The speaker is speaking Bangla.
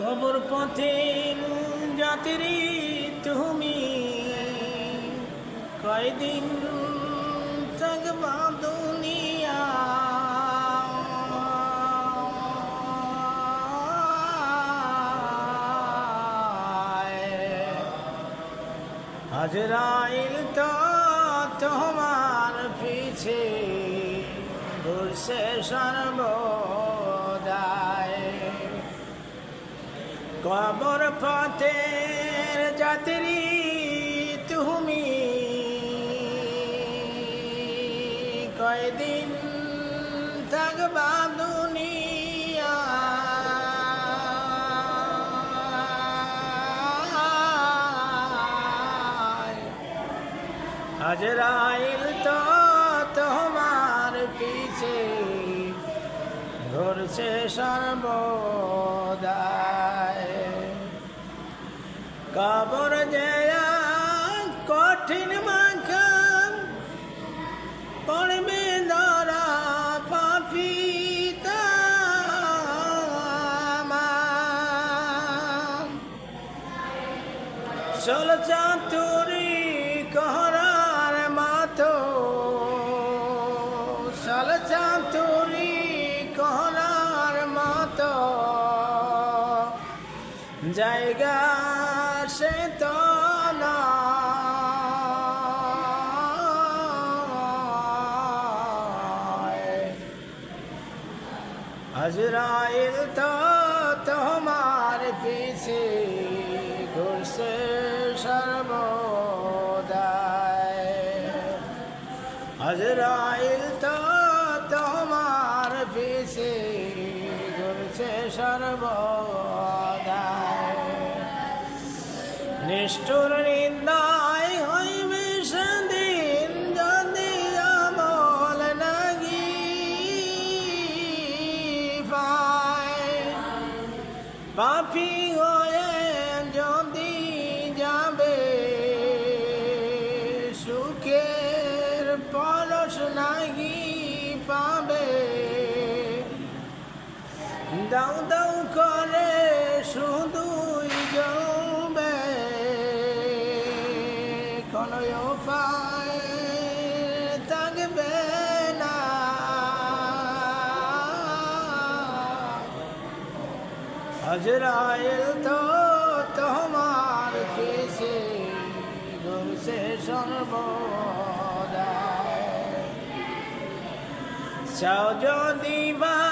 কবর পথে যাত্রী তুমি কয়দিন থাকবা দুনিয়া আজরাইল তো তোমার পিছে ঘুরছে সর্বদাই কবর পথের যাত্রী তুমি কয়দিন থাকবা দুনিয়া আজরাইল তো তোমার পিছে ঘুরছে সর্বদাই কবর যে কঠিন মাখাম পড়বে ধরা পাপি চল চাতুরি কহরার মাতো চল চাতুরি কহরার মাতো জায়গা সে তো না আজরাইল তো তোমার পিছে ঘুরছে সর্বদাই আজরাইল তো তোমার পিছে ঘুরছে সর্বদাই নিষ্ঠুর হৃদয় হইবে সেদিন যদি আমল নাগি পায় পাপী হয়ে যদি যাবে সুখের পরশ নাগি পাবে দাউ দাউ করে শুধুই জ্বলবে কোনো উপায় থাকবে না আজরাইল তো তোমার পিছে ঘুরছে সর্বদাই চাও যদি বা